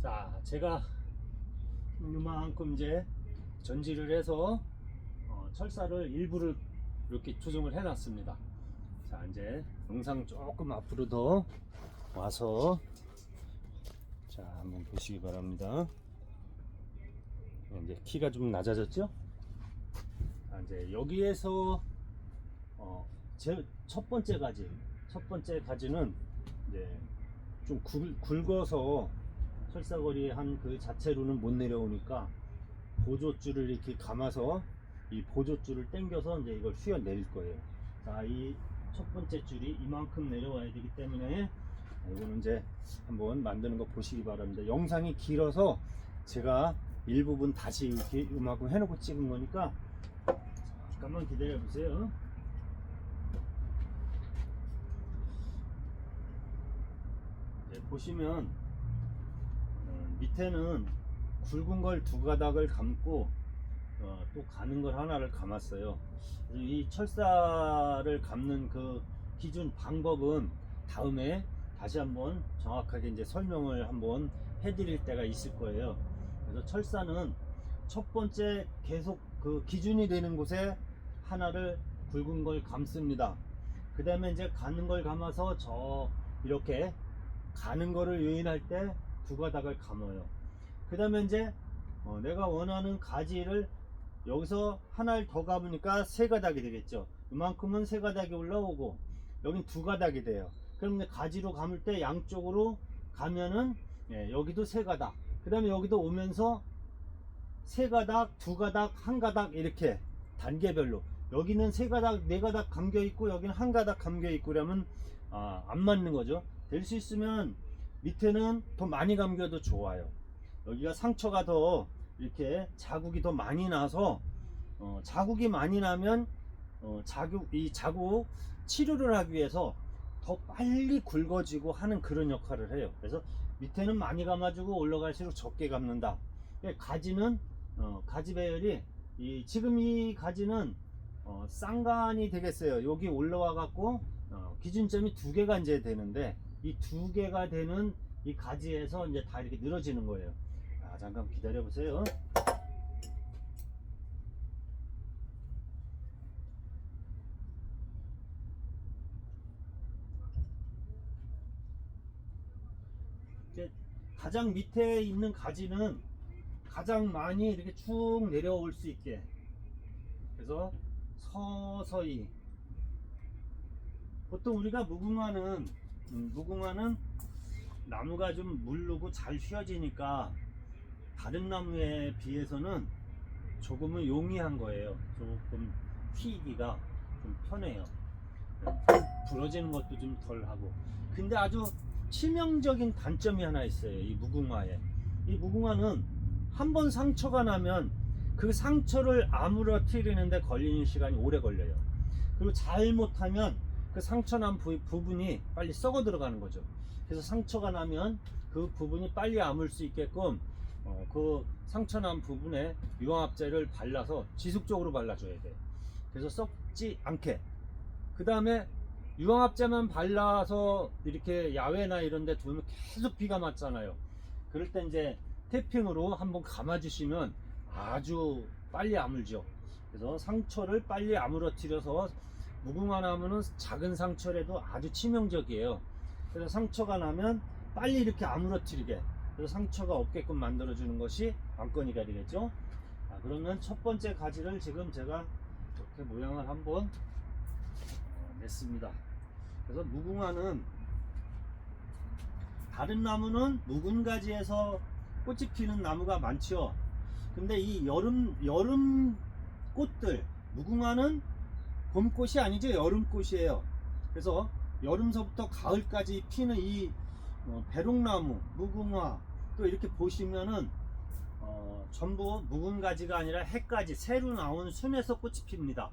자, 제가 이만큼 이제 전지를 해서 철사를 일부를 이렇게 조정을 해 놨습니다. 자, 이제 영상 조금 앞으로 더 와서 자, 한번 보시기 바랍니다. 이제 키가 좀 낮아졌죠? 자, 이제 여기에서 제 첫 번째 가지는 이제 좀 굵어서 철사거리 한 그 자체로는 못 내려오니까 보조줄을 이렇게 감아서 이 보조줄을 당겨서 이제 이걸 휘어 내릴 거예요. 자, 이 첫 번째 줄이 이만큼 내려와야 되기 때문에 이거는 이제 한번 만드는 거 보시기 바랍니다. 영상이 길어서 제가 일부분 다시 이렇게 이만큼 해놓고 찍은 거니까 잠깐만 기다려 보세요. 보시면 밑에는 굵은 걸 두 가닥을 감고 또 가는 걸 하나를 감았어요. 이 철사를 감는 그 기준 방법은 다음에 다시 한번 정확하게 이제 설명을 한번 해드릴 때가 있을 거예요. 그래서 철사는 첫 번째 계속 그 기준이 되는 곳에 하나를 굵은 걸 감습니다. 그 다음에 이제 가는 걸 감아서 저 이렇게 가는 거를 요인할 때 두 가닥을 감아요. 그 다음에 이제 내가 원하는 가지를 여기서 하나를 더 감으니까 세 가닥이 되겠죠. 이만큼은 세 가닥이 올라오고 여긴 두 가닥이 돼요. 그럼 이제 가지로 감을 때 양쪽으로 가면은 여기도 세 가닥, 그 다음에 여기도 오면서 세 가닥, 두 가닥, 한 가닥 이렇게 단계별로 여기는 세 가닥, 네 가닥 감겨 있고 여기는 한 가닥 감겨 있고 그러면 안 맞는 거죠. 될 수 있으면 밑에는 더 많이 감겨도 좋아요. 여기가 상처가 더 이렇게 자국이 더 많이 나서 자국이 많이 나면 이 자국 치료를 하기 위해서 더 빨리 굵어지고 하는 그런 역할을 해요. 그래서 밑에는 많이 감아주고 올라갈수록 적게 감는다. 가지는 가지 배열이 지금 이 가지는 쌍간이 되겠어요. 여기 올라와 갖고 기준점이 두 개가 이제 되는데 이 두 개가 되는 이 가지에서 이제 다 이렇게 늘어지는 거예요. 잠깐 기다려 보세요. 가장 밑에 있는 가지는 가장 많이 이렇게 쭉 내려올 수 있게, 그래서 서서히 보통 우리가 무궁화는 나무가 좀 물르고 잘 휘어지니까 다른 나무에 비해서는 조금은 용이한 거예요. 조금 휘기가 좀 편해요. 부러지는 것도 좀 덜하고. 근데 아주 치명적인 단점이 하나 있어요. 이 무궁화에. 이 무궁화는 한번 상처가 나면 그 상처를 아물어뜨리는데 걸리는 시간이 오래 걸려요. 그리고 잘못하면 그 상처 난 부분이 빨리 썩어 들어가는 거죠. 그래서 상처가 나면 그 부분이 빨리 아물 수 있게끔 그 상처 난 부분에 유황합제를 발라서 지속적으로 발라줘야 돼요. 그래서 썩지 않게. 그 다음에 유황합제만 발라서 이렇게 야외나 이런 데 두면 계속 비가 맞잖아요. 그럴 때 이제 태핑으로 한번 감아주시면 아주 빨리 아물죠. 그래서 상처를 빨리 아물어뜨려서 무궁화 나무는 작은 상처라도 아주 치명적이에요. 그래서 상처가 나면 빨리 이렇게 아물어뜨리게, 그래서 상처가 없게끔 만들어주는 것이 안건이가 되겠죠. 그러면 첫 번째 가지를 지금 제가 이렇게 모양을 한번 냈습니다. 그래서 무궁화는 다른 나무는 묵은 가지에서 꽃이 피는 나무가 많죠. 근데 이 여름 꽃들, 무궁화는 봄꽃이 아니죠. 여름꽃이에요. 그래서 여름서부터 가을까지 피는 이 배롱나무, 무궁화 또 이렇게 보시면은 전부 묵은 가지가 아니라 해가지, 새로 나온 순에서 꽃이 핍니다.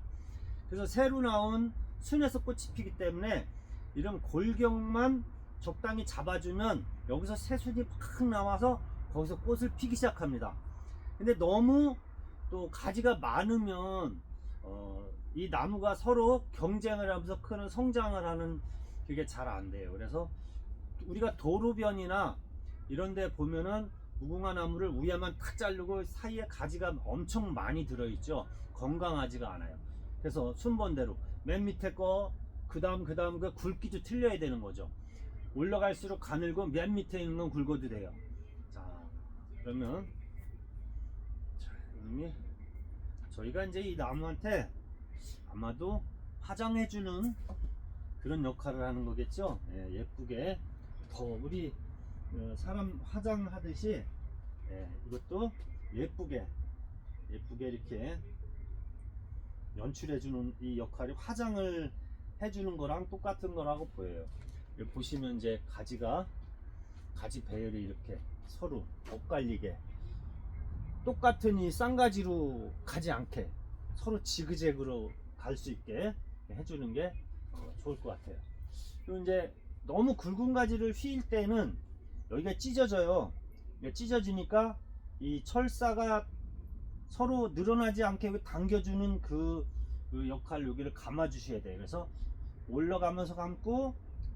그래서 새로 나온 순에서 꽃이 피기 때문에 이런 골경만 적당히 잡아주면 여기서 새순이 팍 나와서 거기서 꽃을 피기 시작합니다. 근데 너무 또 가지가 많으면 이 나무가 서로 경쟁을 하면서 큰 성장을 하는 그게 잘 안 돼요. 그래서 우리가 도로변이나 이런 데 보면은 무궁화 나무를 위에만 탁 자르고 사이에 가지가 엄청 많이 들어있죠. 건강하지가 않아요. 그래서 순번대로 맨 밑에 거 그 다음 그 굵기도 틀려야 되는 거죠. 올라갈수록 가늘고 맨 밑에 있는 건 굵어도 돼요. 자, 그러면 저희가 이제 이 나무한테 아마도 화장해주는 그런 역할을 하는 거겠죠. 예, 예쁘게 더 우리 사람 화장하듯이 이것도 예쁘게 이렇게 연출해주는 이 역할이 화장을 해주는 거랑 똑같은 거라고 보여요. 여기 보시면 이제 가지 배열이 이렇게 서로 엇갈리게 똑같은 이 쌍가지로 가지 않게 서로 지그재그로 갈 수 있게 해주는 게 좋을 것 같아요. 그리고 이제 너무 굵은 가지를 휘일 때는 여기가 찢어져요. 찢어지니까 이 철사가 서로 늘어나지 않게 당겨주는 그 역할 여기를 감아 주셔야 돼요. 그래서 올라가면서 감고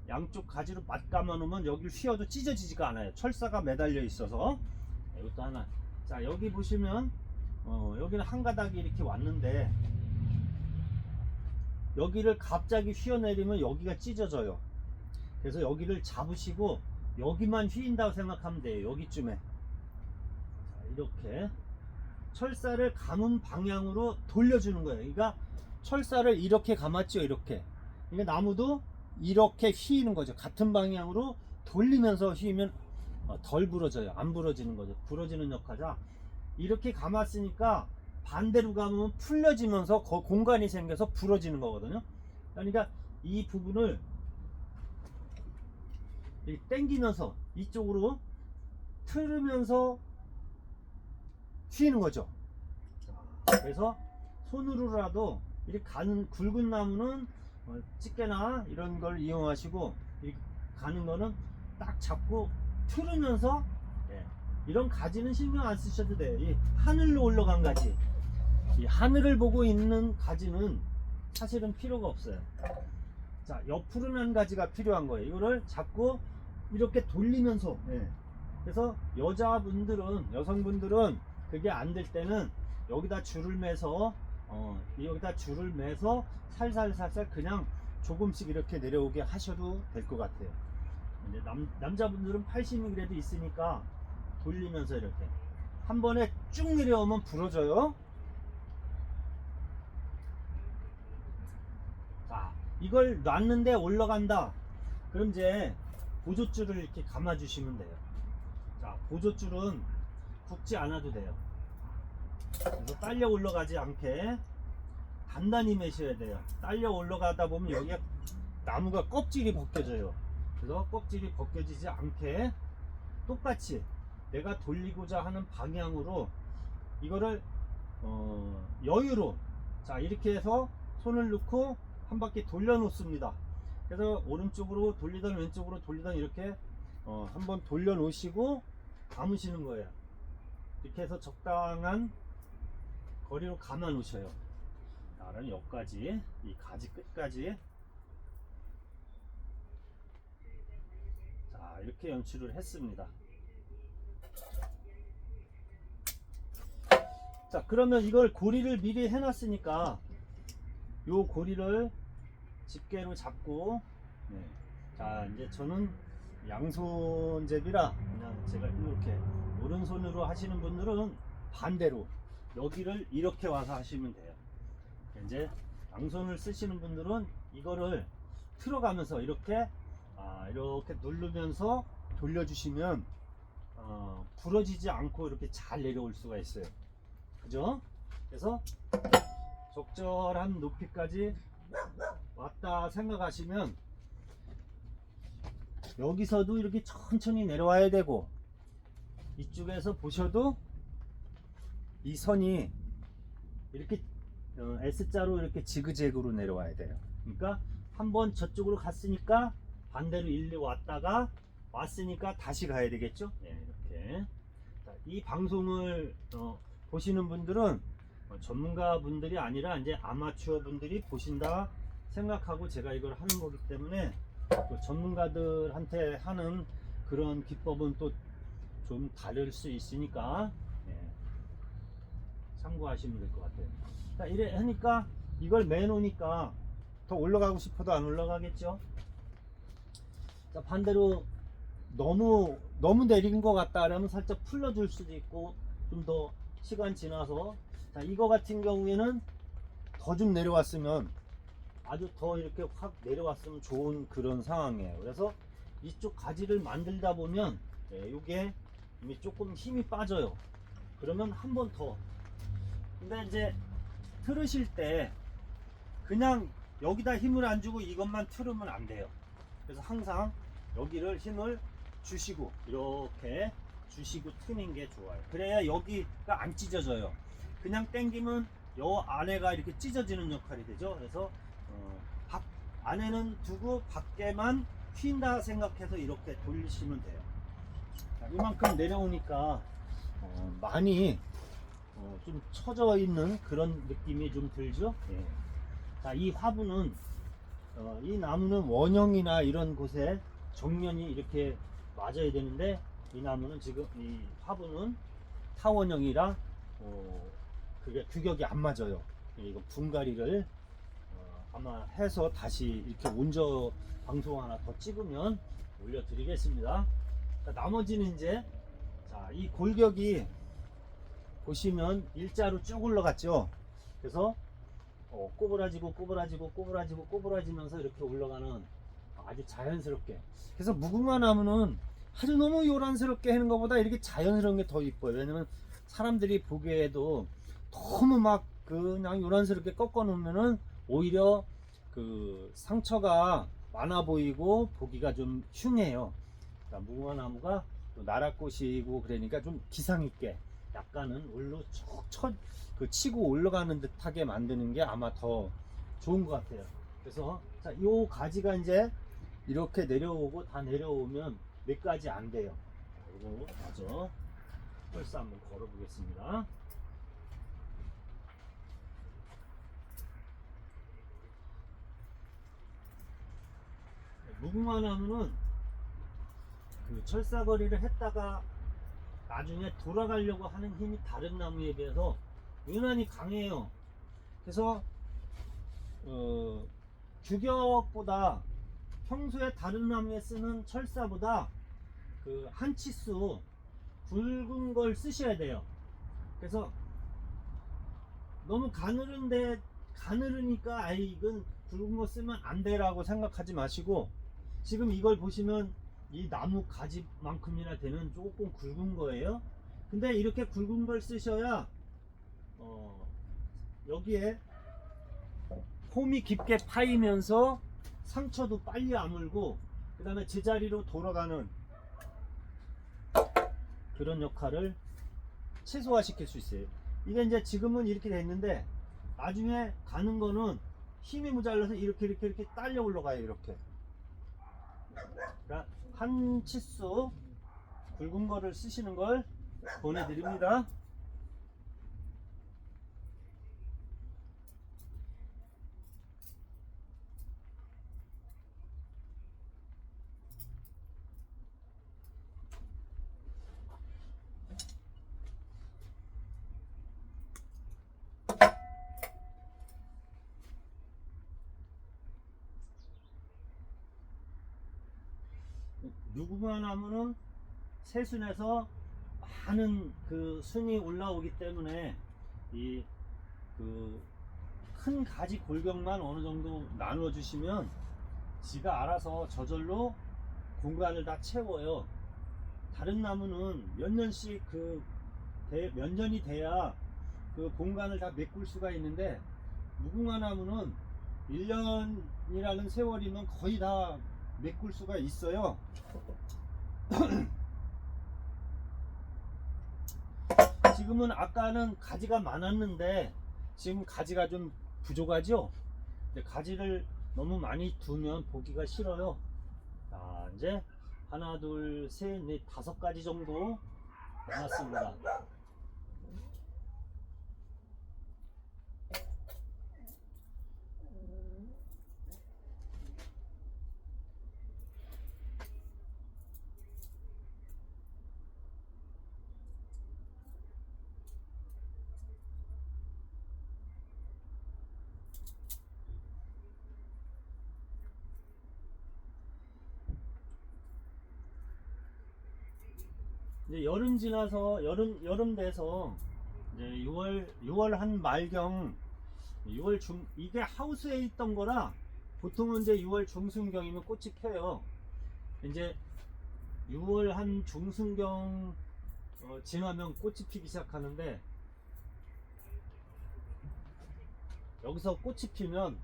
양쪽 가지로 맞 감아 놓으면 여기를 휘어도 찢어지지가 않아요. 철사가 매달려 있어서. 이것도 하나. 자, 여기 보시면 여기는 한 가닥이 이렇게 왔는데 여기를 갑자기 휘어내리면 여기가 찢어져요. 그래서 여기를 잡으시고 여기만 휘인다고 생각하면 돼요. 여기쯤에. 자, 이렇게 철사를 감은 방향으로 돌려주는 거예요. 그러니까 철사를 이렇게 감았죠. 이렇게. 그러니까 나무도 이렇게 휘는 거죠. 같은 방향으로 돌리면서 휘면 덜 부러져요. 안 부러지는 거죠. 부러지는 역할이라 이렇게 감았으니까 반대로 감으면 풀려지면서 공간이 생겨서 부러지는 거거든요. 그러니까 이 부분을 당기면서 이쪽으로 틀으면서 휘는 거죠. 그래서 손으로라도 이렇게 가는 굵은 나무는 집게나 이런 걸 이용하시고 이렇게 가는 거는 딱 잡고 틀으면서 이런 가지는 신경 안 쓰셔도 돼요. 이 하늘로 올라간 가지, 이 하늘을 보고 있는 가지는 사실은 필요가 없어요. 자, 옆으로 난 가지가 필요한 거예요. 이거를 잡고 이렇게 돌리면서 그래서 여성분들은 그게 안 될 때는 여기다 줄을 매서 살살살살 그냥 조금씩 이렇게 내려오게 하셔도 될 것 같아요. 근데 남자분들은 팔심이 그래도 있으니까 돌리면서 이렇게 한 번에 쭉 내려오면 부러져요. 자, 이걸 놨는데 올라간다. 그럼 이제 보조줄을 이렇게 감아 주시면 돼요. 자, 보조줄은 굽지 않아도 돼요. 그래서 딸려 올라가지 않게 단단히 매셔야 돼요. 딸려 올라가다 보면 여기가 나무가 껍질이 벗겨져요. 그래서 껍질이 벗겨지지 않게 똑같이 내가 돌리고자 하는 방향으로 이거를 여유로 자 이렇게 해서 손을 넣고 한 바퀴 돌려 놓습니다. 그래서 오른쪽으로 돌리던 왼쪽으로 돌리던 이렇게 한번 돌려 놓으시고 감으시는 거예요. 이렇게 해서 적당한 거리로 감아 놓으셔요. 나는 여기까지 이 가지 끝까지 자 이렇게 연출을 했습니다. 자, 그러면 이걸 고리를 미리 해놨으니까 요 고리를 집게로 잡고 자 이제 저는 양손잡이라 그냥 제가 이렇게 오른손으로 하시는 분들은 반대로 여기를 이렇게 와서 하시면 돼요. 이제 양손을 쓰시는 분들은 이거를 틀어가면서 이렇게 이렇게 누르면서 돌려주시면 부러지지 않고 이렇게 잘 내려올 수가 있어요. 그죠? 그래서 적절한 높이까지 왔다 생각하시면 여기서도 이렇게 천천히 내려와야 되고 이쪽에서 보셔도 이 선이 이렇게 S자로 이렇게 지그재그로 내려와야 돼요. 그러니까 한번 저쪽으로 갔으니까 반대로 일로 왔다가 왔으니까 다시 가야 되겠죠? 이렇게. 자, 이 방송을 보시는 분들은 전문가 분들이 아니라 이제 아마추어 분들이 보신다 생각하고 제가 이걸 하는 거기 때문에 또 전문가들한테 하는 그런 기법은 또 좀 다를 수 있으니까 참고하시면 될 것 같아요. 자, 이래 하니까 이걸 매놓으니까 더 올라가고 싶어도 안 올라가겠죠. 자, 반대로 너무 내린 것 같다 그러면 살짝 풀어줄 수도 있고, 좀 더 시간 지나서, 자, 이거 같은 경우에는 더 좀 내려왔으면, 아주 더 이렇게 확 내려왔으면 좋은 그런 상황이에요. 그래서 이쪽 가지를 만들다 보면 이게 조금 힘이 빠져요. 그러면 한 번 더. 근데 이제 틀으실 때 그냥 여기다 힘을 안 주고 이것만 틀으면 안 돼요. 그래서 항상 여기를 힘을 주시고 이렇게 주시고 트는 게 좋아요. 그래야 여기가 안 찢어져요. 그냥 당기면 요 안에가 이렇게 찢어지는 역할이 되죠. 그래서 안에는 두고 밖에만 휜다 생각해서 이렇게 돌리시면 돼요. 자, 이만큼 내려오니까 많이 좀 처져 있는 그런 느낌이 좀 들죠. 예. 자, 이 화분은 이 나무는 원형이나 이런 곳에 정면이 이렇게 맞아야 되는데, 이 나무는 지금 이 화분은 타원형이라 그게 규격이 안 맞아요. 이거 분갈이를 아마 해서 다시 이렇게 온저 방송 하나 더 찍으면 올려드리겠습니다. 자, 나머지는 이제, 자, 이 골격이 보시면 일자로 쭉 올라갔죠. 그래서 꼬부라지면서 이렇게 올라가는, 아주 자연스럽게. 그래서 무궁화 나무는 아주 너무 요란스럽게 하는 것보다 이렇게 자연스러운 게 더 이뻐요. 왜냐면 사람들이 보기에도 너무 막 그냥 요란스럽게 꺾어 놓으면은 오히려 그 상처가 많아 보이고 보기가 좀 흉해요. 그러니까 무궁화 나무가 또 나랏꽃이고 그러니까 좀 기상 있게 약간은 올로 그 치고 올라가는 듯하게 만드는 게 아마 더 좋은 것 같아요. 그래서 자, 요 가지가 이제 이렇게 내려오고 다 내려오면 몇 가지 안 돼요. 이거 마저 벌써 한번 걸어 보겠습니다. 무궁화 나무는 그 철사거리를 했다가 나중에 돌아가려고 하는 힘이 다른 나무에 비해서 유난히 강해요. 그래서 규격보다 평소에 다른 나무에 쓰는 철사보다 그 한 치수 굵은 걸 쓰셔야 돼요. 그래서 너무 가늘으니까 아이 이건 굵은 거 쓰면 안 돼라고 생각하지 마시고, 지금 이걸 보시면 이 나무 가지만큼이나 되는 조금 굵은 거예요. 근데 이렇게 굵은 걸 쓰셔야 여기에 홈이 깊게 파이면서 상처도 빨리 아물고, 그 다음에 제자리로 돌아가는 그런 역할을 최소화시킬 수 있어요. 이게 이제 지금은 이렇게 됐는데 나중에 가는 거는 힘이 모자라서 이렇게 딸려 올라가요. 이렇게. 그러니까 한 치수 굵은 거를 쓰시는 걸 보내드립니다. 무궁화 나무는 새순에서 많은 그 순이 올라오기 때문에 이 그 큰 가지 골격만 어느 정도 나눠 주시면 지가 알아서 저절로 공간을 다 채워요. 다른 나무는 몇 년씩 몇 년이 돼야 그 공간을 다 메꿀 수가 있는데, 무궁화 나무는 1년이라는 세월이면 거의 다 메꿀 수가 있어요. 지금은 아까는 가지가 많았는데 지금 가지가 좀 부족하죠. 근데 가지를 너무 많이 두면 보기가 싫어요. 자, 이제 하나 둘 셋 넷 다섯 가지 정도 남았습니다. 이제 여름 지나서 여름 돼서 이제 6월 한 말경 6월 중 이게 하우스에 있던 거라 보통은 이제 6월 중순경이면 꽃이 펴요. 이제 6월 한 중순경 지나면 꽃이 피기 시작하는데 여기서 꽃이 피면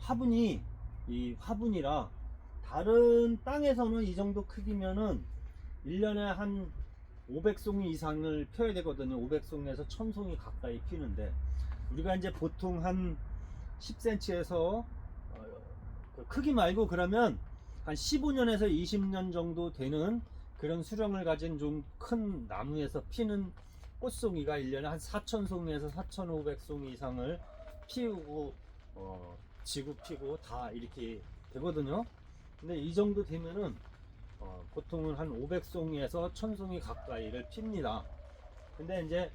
화분이 이 화분이라 다른 땅에서는 이 정도 크기면은 1년에 한 500송이 이상을 펴야 되거든요. 500송에서 1000송이 가까이 피는데 우리가 이제 보통 한 10cm에서 크기 말고 그러면 한 15년에서 20년 정도 되는 그런 수령을 가진 좀 큰 나무에서 피는 꽃송이가 1년에 한 4000송에서 4500송이 이상을 피우고 지구 피고 다 이렇게 되거든요. 근데 이 정도 되면은 보통은 한 500송이에서 1000송이 가까이를 핍니다. 근데 이제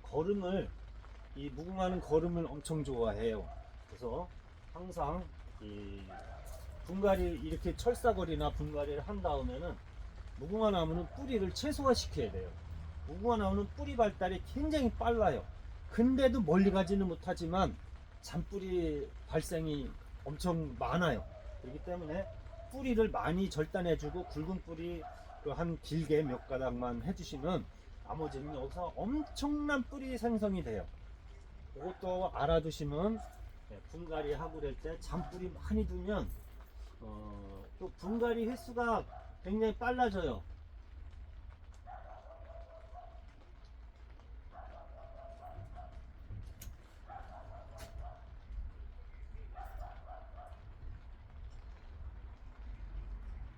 이 무궁화는 거름을 엄청 좋아해요. 그래서 항상 이 분갈이 이렇게 철사거리나 분갈이를 한 다음에는 무궁화 나무는 뿌리를 최소화시켜야 돼요. 무궁화 나무는 뿌리 발달이 굉장히 빨라요. 근데도 멀리 가지는 못하지만 잔뿌리 발생이 엄청 많아요. 그렇기 때문에 뿌리를 많이 절단해주고 굵은 뿌리 한 길게 몇 가닥만 해주시면 나머지는 여기서 엄청난 뿌리 생성이 돼요. 그것도 알아두시면 분갈이 하고 그럴 때 잔뿌리 많이 두면 또 분갈이 횟수가 굉장히 빨라져요.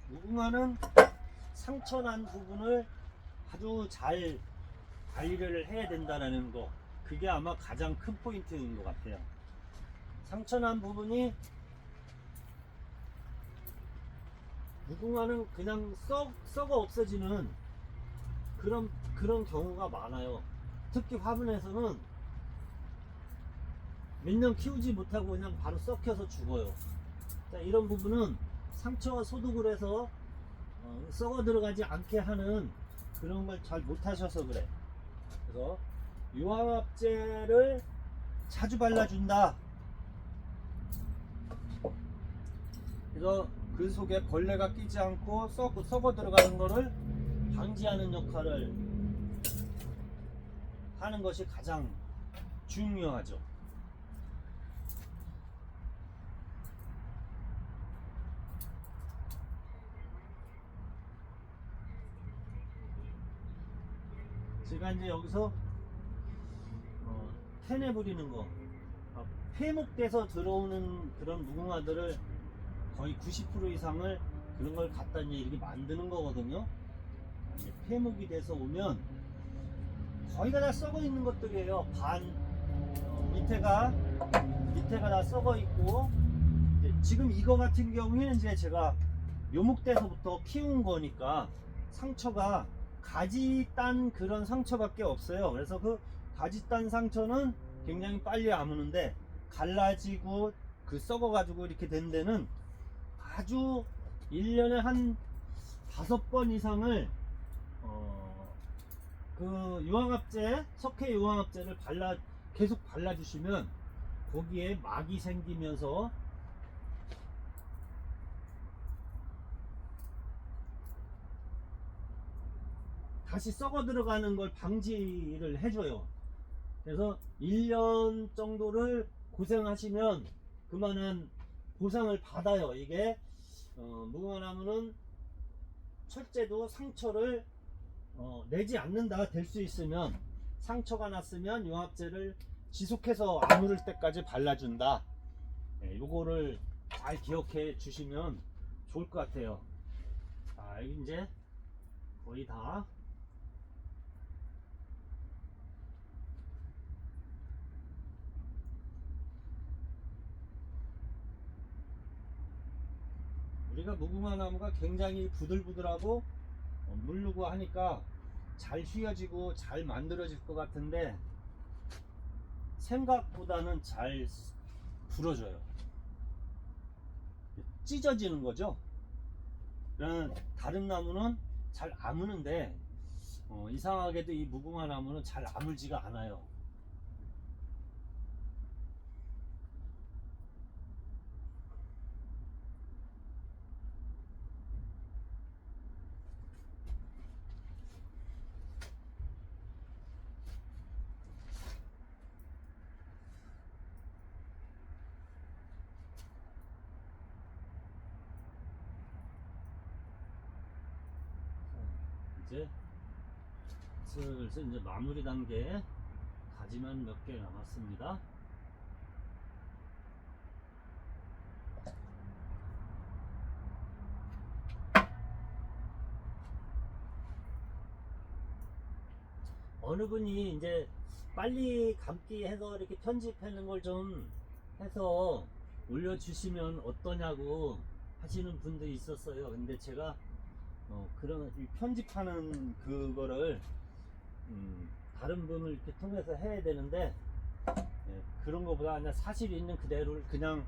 무궁화는 상처난 부분을 아주 잘 관리를 해야 된다는 거, 그게 아마 가장 큰 포인트인 것 같아요. 상처난 부분이 무궁화는 그냥 썩어 없어지는 그런 경우가 많아요. 특히 화분에서는 몇 년 키우지 못하고 그냥 바로 썩혀서 죽어요. 자, 이런 부분은 상처와 소독을 해서 썩어 들어가지 않게 하는 그런 걸 잘 못하셔서 그래. 그래서 유황합제를 자주 발라준다. 그래서 그 속에 벌레가 끼지 않고 썩어 들어가는 거를 방지하는 역할을 하는 것이 가장 중요하죠. 제가 이제 여기서 텐에 부리는 거, 폐목돼서 들어오는 그런 무궁화들을 거의 90% 이상을 그런 걸 갖다 이렇게 만드는 거거든요. 폐목이 돼서 오면 거의가 다 썩어 있는 것들이에요. 밑에가 다 썩어 있고, 지금 이거 같은 경우에는 이제 제가 묘목돼서부터 키운 거니까 상처가 가지 딴 그런 상처밖에 없어요. 그래서 그 가지 딴 상처는 굉장히 빨리 아무는데 갈라지고 그 썩어가지고 이렇게 된 데는 아주 1년에 한 5번 이상을 그 유황합제, 석회 유황합제를 계속 발라주시면 거기에 막이 생기면서 다시 썩어 들어가는 걸 방지를 해줘요. 그래서 1년 정도를 고생하시면 그만한 보상을 받아요. 이게 무궁화나무는 철제도 상처를 내지 않는다 될 수 있으면, 상처가 났으면 유황합제를 지속해서 아무를 때까지 발라준다. 요거를 잘 기억해 주시면 좋을 것 같아요. 자, 이제 거의 다 우리가 무궁화 나무가 굉장히 부들부들하고 물르고 하니까 잘 휘어지고 잘 만들어질 것 같은데 생각보다는 잘 부러져요. 찢어지는 거죠. 다른 나무는 잘 아무는데 이상하게도 이 무궁화 나무는 잘 아물지가 않아요. 이제 슬슬 이제 마무리 단계, 가지만 몇 개 남았습니다. 어느 분이 이제 빨리 감기 해서 이렇게 편집하는 걸 좀 해서 올려주시면 어떠냐고 하시는 분들이 있었어요. 근데 제가 그런 이 편집하는 그거를 다른 분을 이렇게 통해서 해야 되는데, 그런 거보다 그냥 사실 있는 그대로를 그냥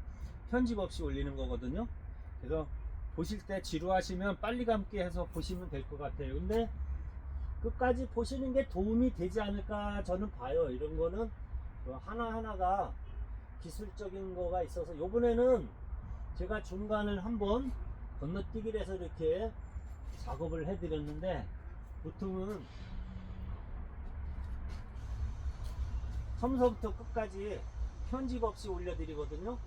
편집 없이 올리는 거거든요. 그래서 보실 때 지루하시면 빨리 감기 해서 보시면 될 것 같아요. 근데 끝까지 보시는 게 도움이 되지 않을까 저는 봐요. 이런 거는 하나하나가 기술적인 거가 있어서, 요번에는 제가 중간을 한번 건너뛰기를 해서 이렇게 작업을 해 드렸는데, 보통은 처음서부터 끝까지 편집 없이 올려 드리거든요.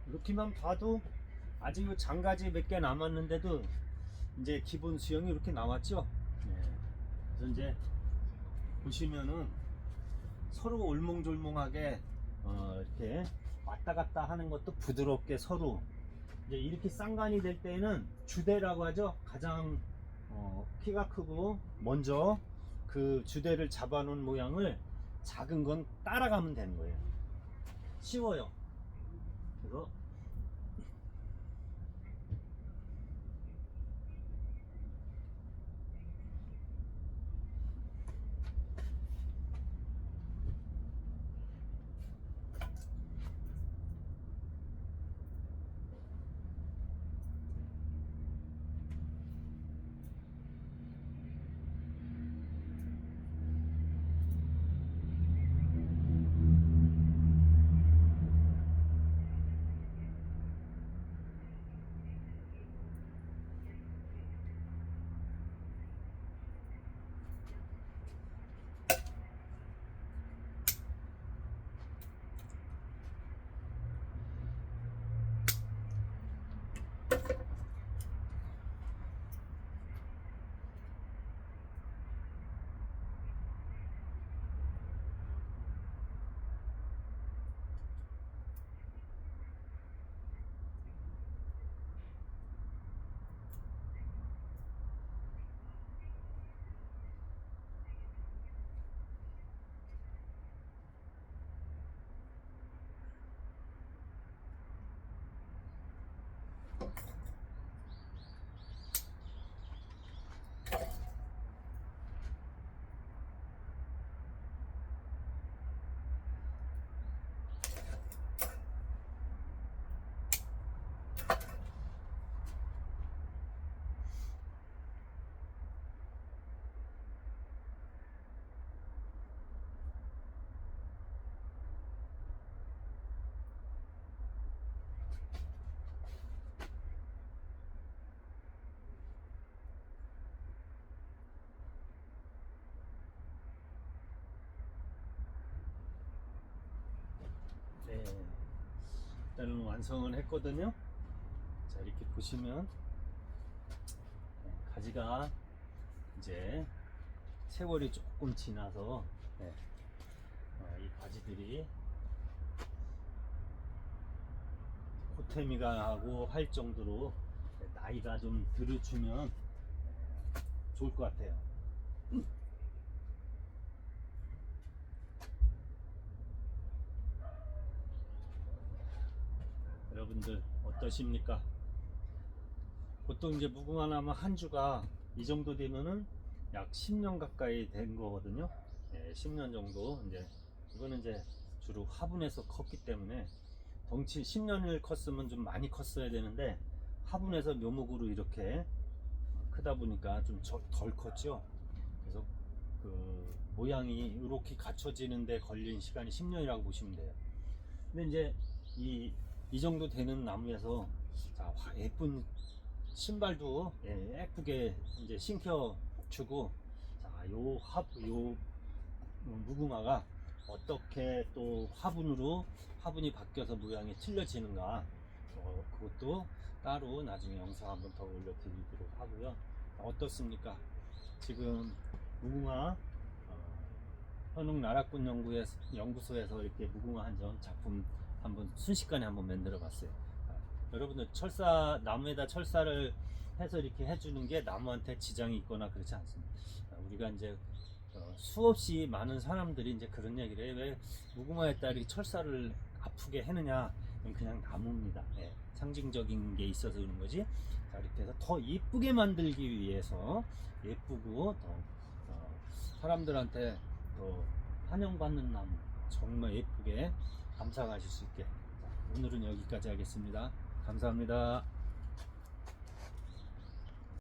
이렇게만 봐도 아직 장가지 몇 개 남았는데도 이제 기본 수영이 이렇게 나왔죠. 네. 그래서 이제 보시면은 서로 올몽졸몽하게 이렇게 왔다 갔다 하는 것도 부드럽게 서로 이제 이렇게 쌍간이 될 때는 주대라고 하죠. 가장 키가 크고 먼저 그 주대를 잡아놓은 모양을 작은 건 따라가면 되는 거예요. 쉬워요. 그래서 완성을 했거든요. 자, 이렇게 보시면 가지가 이제 세월이 조금 지나서 이 가지들이 코테미가 하고 할 정도로 나이가 좀 들어주면 좋을 것 같아요. 여러분들 어떠십니까? 보통 이제 무궁화 나무 한 주가 이 정도 되면은 약 10년 가까이 된 거거든요. 10년 정도. 이제 이거는 이제 주로 화분에서 컸기 때문에 덩치 10년을 컸으면 좀 많이 컸어야 되는데 화분에서 묘목으로 이렇게 크다 보니까 좀 덜 컸죠. 그래서 그 모양이 이렇게 갖춰지는데 걸린 시간이 10년이라고 보시면 돼요. 근데 이제 이 정도 되는 나무에서 자, 예쁜 신발도 예쁘게 이제 신겨주고, 자, 요 무궁화가 어떻게 또 화분이 바뀌어서 모양이 틀려지는가, 그것도 따로 나중에 영상 한번 더 올려드리도록 하고요. 어떻습니까? 지금 무궁화 현웅나라꾼 연구소에서 이렇게 무궁화 한점 작품 한번 순식간에 한번 만들어 봤어요. 여러분들 나무에다 철사를 해서 이렇게 해주는 게 나무한테 지장이 있거나 그렇지 않습니다. 우리가 이제 수없이 많은 사람들이 이제 그런 얘기를 해요. 왜 무궁화에다 이렇게 철사를 아프게 해느냐? 그냥 나무입니다. 상징적인 게 있어서 그런 거지. 자, 이렇게 해서 더 예쁘게 만들기 위해서 예쁘고 더 사람들한테 더 환영받는 나무, 정말 예쁘게 감상하실 수 있게. 자, 오늘은 여기까지 하겠습니다. 감사합니다.